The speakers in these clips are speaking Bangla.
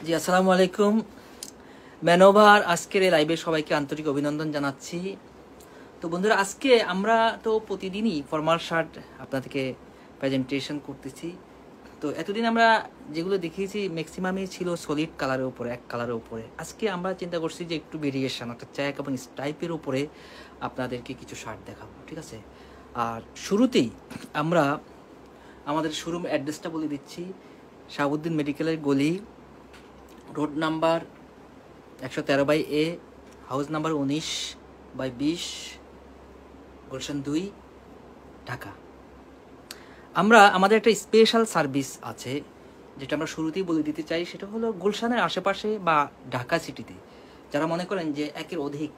জি, আসসালামু আলাইকুম। ম্যানোভার আজকের এই লাইভে সবাইকে আন্তরিক অভিনন্দন জানাচ্ছি। তো বন্ধুরা, আজকে আমরা তো প্রতিদিনই ফর্মাল শার্ট আপনাদেরকে প্রেজেন্টেশন করতেছি। তো এতদিন আমরা যেগুলো দেখিয়েছি ম্যাক্সিমামই ছিল সলিড কালারের উপরে, এক কালারের উপরে। আজকে আমরা চিন্তা করছি যে একটু ভেরিয়েশন, একটা চেক এবং স্টাইপের উপরে আপনাদেরকে কিছু শার্ট দেখাবো, ঠিক আছে? আর শুরুতেই আমরা আমাদের শোরুম অ্যাড্রেসটা বলে দিচ্ছি। শাহাবুদ্দিন মেডিকেলের গলি, road number 113/A, house number 19/20, Gulshan 2, Dhaka. আমরা আমাদের একটা স্পেশাল সার্ভিস আছে যেটা আমরা শুরুতেই বলে দিতে চাই। সেটা হলো গুলশানের আশেপাশে বা ঢাকা সিটিতে যারা মনে করেন যে একের অধিক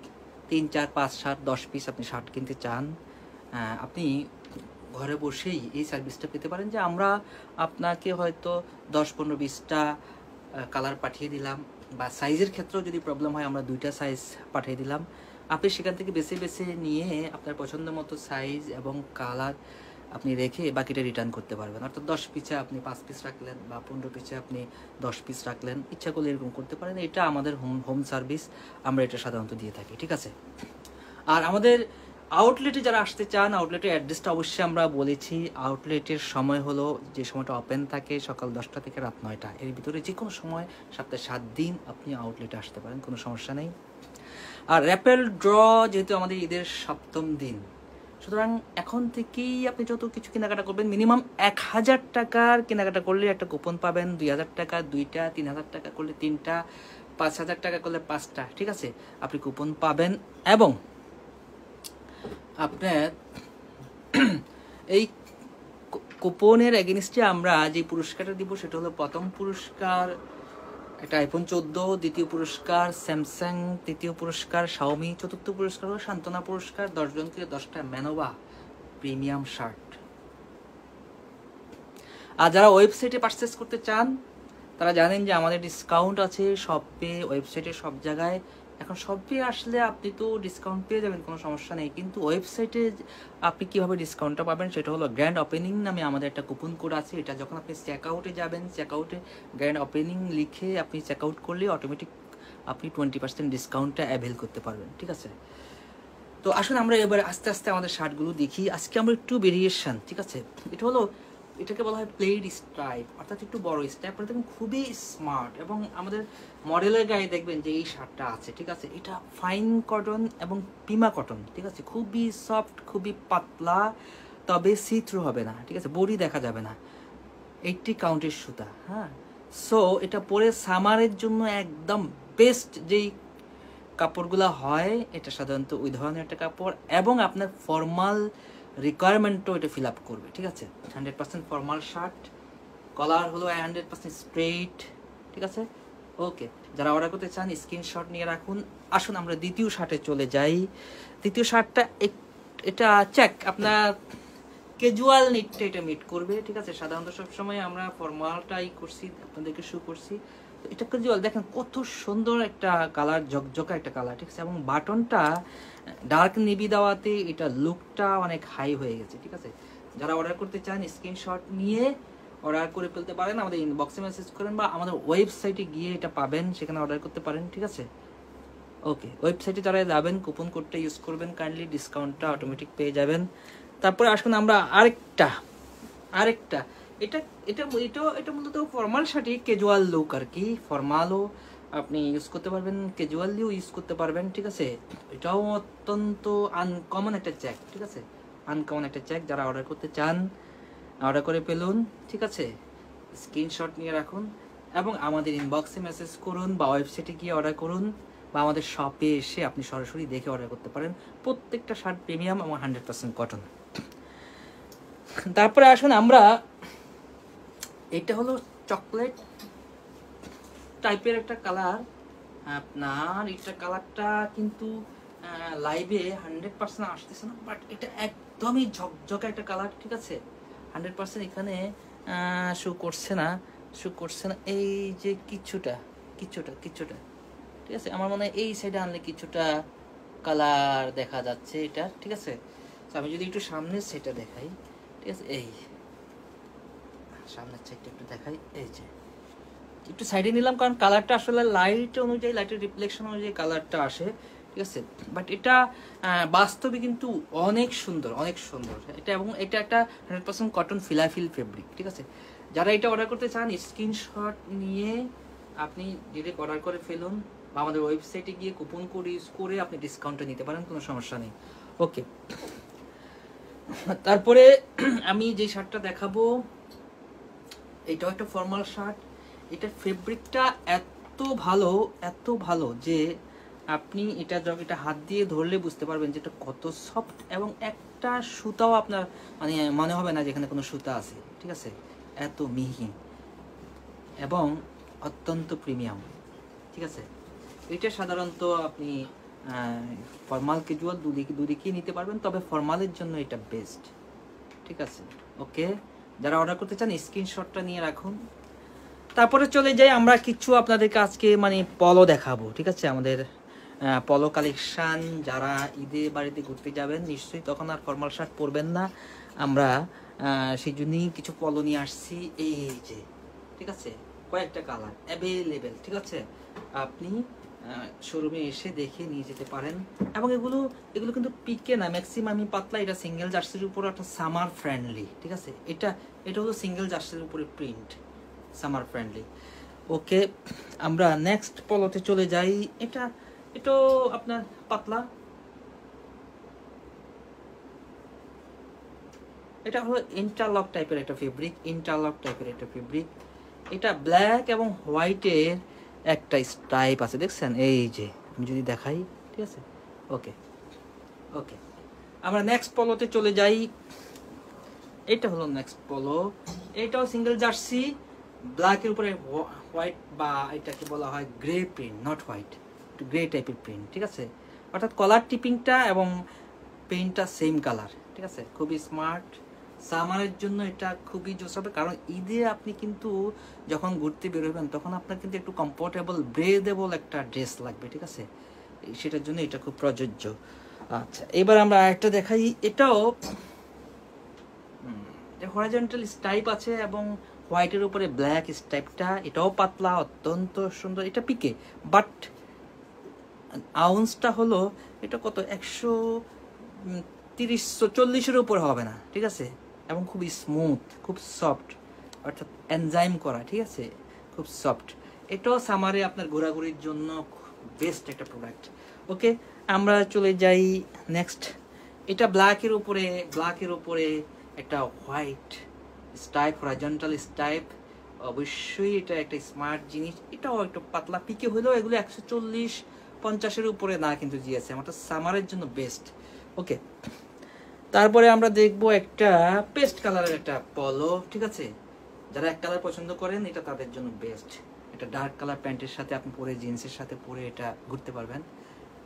3, 4, 5, 7, 10 পিস আপনি শার্ট কিনতে চান, আপনি ঘরে বসেই এই সার্ভিসটা পেতে পারেন। যে আমরা আপনাকে হয়তো 10, 15, 20টা কালার পাঠিয়ে দিলাম, বা সাইজের ক্ষেত্রেও যদি প্রবলেম হয় আমরা 2টা সাইজ পাঠিয়ে দিলাম। আপনি সেখান থেকে বেছে বেছে নিয়ে আপনার পছন্দ মতো সাইজ এবং কালার আপনি রেখে বাকিটা রিটার্ন করতে পারবেন। অর্থাৎ 10 পিসে আপনি 5 পিস রাখলেন, বা 15 পিসে আপনি 10 পিস রাখলেন, ইচ্ছা করলে এরকম করতে পারেন। এটা আমাদের হোম সার্ভিস, আমরা এটা সাধারণত দিয়ে থাকি, ঠিক আছে? আর আমাদের আউটলেটে যারা আসতে চান, আউটলেটের অ্যাড্রেসটা অবশ্যই আমরা বলেছি। আউটলেটের সময় হলো, যে সময়টা ওপেন থাকে সকাল 10টা থেকে রাত 9টা, এর ভিতরে যে কোনো সময় সপ্তাহে 7 দিন আপনি আউটলেটে আসতে পারেন, কোনো সমস্যা নেই। আর র্যাপেল ড্র যেহেতু আমাদের ঈদের 7ম দিন, সুতরাং এখন থেকেই আপনি যত কিছু কেনাকাটা করবেন, মিনিমাম 1000 টাকার কেনাকাটা করলে একটা কুপন পাবেন। 2000 টাকা 2টা, 3000 টাকা করলে 3টা, 5000 টাকা করলে 5টা, ঠিক আছে? আপনি কুপন পাবেন। এবং আপনার এই কুপনের এগেনস্টে আমরা যে পুরস্কারটা দিব সেটা হলো, প্রথম পুরস্কার একটা আইফোন 14, দ্বিতীয় পুরস্কার স্যামসাং, তৃতীয় পুরস্কার শাওমি, চতুর্থ পুরস্কার হলো সান্ত্বনা পুরস্কার, 10 জনকে 10টা ম্যানোভা প্রিমিয়াম শার্ট। আর যারা ওয়েবসাইটে পারচেস করতে চান তারা জানেন যে আমাদের ডিসকাউন্ট আছে শপে, ওয়েবসাইটে, সব জায়গায়। এখন শপে আসলে আপনি তো ডিসকাউন্ট পেয়ে যাবেন, কোনো সমস্যা নেই, কিন্তু ওয়েবসাইটে আপনি কিভাবে ডিসকাউন্টটা পাবেন সেটা হলো, গ্র্যান্ড ওপেনিং নামে আমাদের একটা কুপন কোড আছে। এটা যখন আপনি চেকআউটে যাবেন, চেকআউটে গ্র্যান্ড ওপেনিং লিখে আপনি চেকআউট করলে অটোমেটিক আপনি 20% ডিসকাউন্টটা অ্যাভেল করতে পারবেন, ঠিক আছে? তো আসুন আমরা এবার আস্তে আস্তে আমাদের শার্টগুলো দেখি। আজকে আমরা একটু ভেরিয়েশন, ঠিক আছে? এটা হলো, এটাকে বলা হয় প্লেড স্ট্রাইপ, অর্থাৎ একটু বড় স্ট্রাইপ। আপনারা দেখুন খুবই স্মার্ট, এবং আমাদের মডেলের গায়ে দেখবেন যে এই শার্টটা আছে, ঠিক আছে? এটা ফাইন কটন এবং পিমা কটন, ঠিক আছে? খুবই সফট, খুবই পাতলা, তবে সি থ্রু হবে না, ঠিক আছে? বডি দেখা যাবে না। 80 কাউন্টের সুতা, হ্যাঁ। সো এটা পরে সামারের জন্য একদম বেস্ট যেই কাপড়গুলো হয়, এটা সাধারণত ওই ধরনের একটা কাপড়, এবং আপনার ফর্মাল রিকোয়ারমেন্টও এটা ফিল আপ করবে, ঠিক আছে? 100% ফর্মাল শার্ট, কলার হলো 100% স্ট্রেইট, ঠিক আছে? ওকে, যারা অর্ডার করতে চান স্ক্রিনশট নিয়ে রাখুন। আসুন আমরা দ্বিতীয় শার্টে চলে যাই। দ্বিতীয় শার্টটা এটা চেক আপনার ক্যাজুয়াল নিটটা এটা মিট করবে, ঠিক আছে? সাধারণত সবসময় আমরা ফর্মালটাই করছি, আপনাদেরকে শো করছি। তো এটা ক্যাজুয়াল, দেখেন কত সুন্দর একটা কালার, ঝকঝকা একটা কালার, ঠিক আছে? এবং বাটনটা ডার্ক নেভি দেওয়াতে এটা লুকটা অনেক হাই হয়ে গেছে, ঠিক আছে? যারা অর্ডার করতে চান স্ক্রিনশট নিয়ে অর্ডার করে ফেলতে পারেন, আমাদের ইনবক্সে মেসেজ করেন, বা আমাদের ওয়েবসাইটে গিয়ে এটা পাবেন, সেখানে অর্ডার করতে পারেন, ঠিক আছে? ওকে, ওয়েবসাইটে যারা যাবেন কুপন কোডটা ইউজ করবেন, কাইন্ডলি ডিসকাউন্টটা অটোমেটিক পেয়ে যাবেন। তারপরে আসুন আমরা আরেকটা এটা এটা এটা এটা মূলত ফর্মাল শার্টই, ক্যাজুয়াল লুক আর কি। ফর্মালও আপনি ইউজ করতে পারবেন, ক্যাজুয়ালিও ইউজ করতে পারবেন, ঠিক আছে? এটাও অত্যন্ত আনকমন একটা চেক, ঠিক আছে? আনকমন একটা চেক। যারা অর্ডার করতে চান অর্ডার করে ফেলুন, ঠিক আছে? স্ক্রিনশট নিয়ে রাখুন এবং আমাদের ইনবক্সে মেসেজ করুন, বা ওয়েবসাইটে গিয়ে অর্ডার করুন, বা আমাদের শপে এসে আপনি সরাসরি দেখে অর্ডার করতে পারেন। প্রত্যেকটা শার্ট প্রিমিয়াম এবং 100% কটন। তারপরে আসুন আমরা, এটা হলো চকলেট টাইপের একটা কালার। আপনার এটা কালারটা কিন্তু লাইভে 100% আসতেছে না, বাট এটা একদমই ঝকঝকা একটা কালার, ঠিক আছে? 100% এখানে শো করছে না, এই যে কিছুটা, ঠিক আছে? আমার মনে হয় এই সাইডে আনলে কিছুটা কালার দেখা যাচ্ছে এটা, ঠিক আছে? তো আমি যদি একটু সামনে সেটা দেখাই, ঠিক আছে? এই সামনের সাইডটা একটু দেখাই, এই যে একটু সাইডে নিলাম কারণ কালারটা আসলে লাইট অনুযায়ী, লাইটের রিফ্লেকশন অনুযায়ী কালারটা আসে, ঠিক আছে। বাট এটা বাস্তবে কিন্তু অনেক সুন্দর, অনেক সুন্দর এটা, এবং এটা একটা 100% কটন ফিলাফিল ফেব্রিক, ঠিক আছে। যারা এটা অর্ডার করতে চান স্ক্রিনশট নিয়ে আপনি ডিরেক্ট অর্ডার করে ফেলুন, বা আমাদের ওয়েবসাইটে গিয়ে কুপন কোড ইউজ করে আপনি ডিসকাউন্টটা নিতে পারেন, কোনো সমস্যা নেই। ওকে, তারপরে আমি যে শার্টটা দেখাবো এটাও একটা ফর্মাল শার্ট। এটার ফেব্রিকটা এত ভালো, এত ভালো যে আপনি এটা হাত দিয়ে ধরলে বুঝতে পারবেন যে এটা কত সফট, এবং একটা সুতাও আপনার মানে মনে হবে না যেখানে কোনো সুতা আছে, ঠিক আছে। এত মিহি এবং অত্যন্ত প্রিমিয়াম, ঠিক আছে। এটা সাধারণত আপনি ফর্মাল ক্যাজুয়াল দুদিকেই নিতে পারবেন, তবে ফর্মালের জন্য এটা বেস্ট, ঠিক আছে। ওকে, যারা অর্ডার করতে চান স্ক্রিনশটটা নিয়ে রাখুন। তারপরে চলে যাই আমরা কিছু আপনাদেরকে আজকে মানে পলো দেখাবো, ঠিক আছে। আমাদের পলো কালেকশান, যারা ঈদে বাড়িতে ঘুরতে যাবেন নিশ্চয়ই তখন আর ফর্মাল শার্ট পরবেন না, আমরা সেই জন্যই কিছু পলো নিয়ে আসছি। এই যে, ঠিক আছে, কয়েকটা কালার অ্যাভেলেবেল, ঠিক আছে। আপনি শোরুমে এসে দেখে নিয়ে যেতে পারেন, এবং এগুলো কিন্তু পিকে না, ম্যাক্সিমামই পাতলা। এটা সিঙ্গেল জার্সির উপর একটা সামার ফ্রেন্ডলি, ঠিক আছে। এটা হলো সিঙ্গেল জার্সির উপরে প্রিন্ট, সামার ফ্রেন্ডলি। ওকে, আমরা নেক্সট পলোতে চলে যাই। এটাও আপনার পাতলা, এটা হলো ইন্টারলক টাইপের একটা ফেব্রিক, এটা ব্ল্যাক এবং হোয়াইটের একটা স্ট্রাইপ আছে, দেখছেন? এই যে আমি যদি দেখাই, ঠিক আছে। ওকে, আমরা নেক্সট পলোতে চলে যাই। এটা হলো নেক্সট পলো, এটাও সিঙ্গেল জার্সি, ব্ল্যাকের উপরে হোয়াইট, বা এটাকে বলা হয় গ্রে প্রিন্ট, নট হোয়াইট, একটু গ্রে টাইপের প্রিন্ট, ঠিক আছে। অর্থাৎ কলার টিপিংটা এবং প্রিন্টটা সেম কালার, ঠিক আছে। খুবই স্মার্ট, সামারের জন্য এটা খুবই জোস হবে, কারণ ঈদে আপনি কিন্তু যখন ঘুরতে বেরোবেন তখন আপনার কিন্তু একটু কমফোর্টেবল ব্রেদেবল একটা ড্রেস লাগবে, ঠিক আছে। সেটার জন্য এটা খুব প্রযোজ্য। আচ্ছা, এবার আমরা আরেকটা দেখাই। এটাও হরাইজন্টাল স্টাইপ আছে এবং হোয়াইটের উপরে ব্ল্যাক স্টাইপটা, এটাও পাতলা, অত্যন্ত সুন্দর। এটা পিকে, বাট আউন্সটা হলো এটা কত 130-140-এর উপর হবে না, ঠিক আছে। এবং খুব স্মুথ, খুব সফট, অর্থাৎ এনজাইম করা, ঠিক আছে, খুব সফট। এটাও সামারে আপনার ঘোরাঘুরির জন্য বেস্ট একটা প্রোডাক্ট। ওকে, আমরা চলে যাই নেক্সট। এটা ব্ল্যাকের উপরে একটা হোয়াইট স্টাইপ, হরাইজন্টাল স্টাইপ, অবশ্যই এটা একটা স্মার্ট জিনিস। এটাও একটু পাতলা, পিকে হলেও এগুলো 140-50-এর উপরে না কিন্তু জিএসএম, আমার সামারের জন্য বেস্ট। ওকে, তারপরে আমরা দেখবো একটা পেস্ট কালারের একটা পলো, ঠিক আছে। যারা এক কালার পছন্দ করেন এটা তাদের জন্য বেস্ট। এটা ডার্ক কালার প্যান্টের সাথে আপনি পরে, জিন্সের সাথে পরে এটা ঘুরতে পারবেন,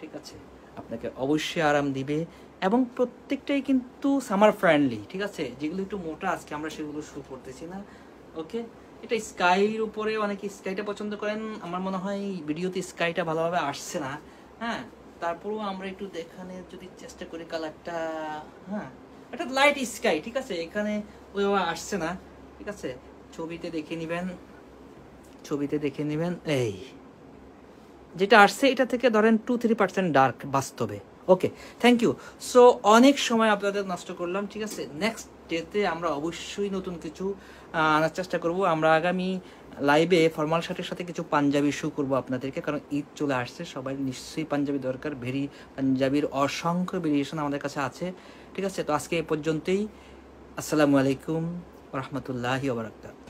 ঠিক আছে। আপনাকে অবশ্যই আরাম দিবে, এবং প্রত্যেকটাই কিন্তু সামার ফ্রেন্ডলি, ঠিক আছে। যেগুলো একটু মোটা আজকে আমরা সেগুলো শুরু করতেছি না। ওকে, এটা স্কাইর উপরে, অনেকে স্কাইটা পছন্দ করেন, আমার মনে হয় ভিডিওতে স্কাইটা ভালোভাবে আসছে না, হ্যাঁ। তারপরেও আমরা একটু দেখানোর যদি চেষ্টা করি কালারটা, হ্যাঁ, এটা লাইট স্কাই, ঠিক আছে। এখানে ওইভাবে আসছে না, ঠিক আছে। ছবিতে দেখে নেবেন, এই যেটা আসছে এটা থেকে ধরেন 2-3% ডার্ক বাস্তবে। ওকে, থ্যাংক ইউ। সো অনেক সময় আপনাদের নষ্ট করলাম, ঠিক আছে। নেক্সট ডেতে আমরা অবশ্যই নতুন কিছু আনার চেষ্টা করব। আমরা আগামী লাইভে ফর্মাল শার্টের সাথে কিছু পাঞ্জাবি শো করবো আপনাদেরকে, কারণ ঈদ চলে আসছে, সবাই নিশ্চয়ই পাঞ্জাবি দরকার। পাঞ্জাবির অসংখ্য ভেরিয়েশন আমাদের কাছে আছে, ঠিক আছে। তো আজকে এ পর্যন্তই। আসসালামু আলাইকুম ওয়া রাহমাতুল্লাহি ওয়া বারাকাতুহু।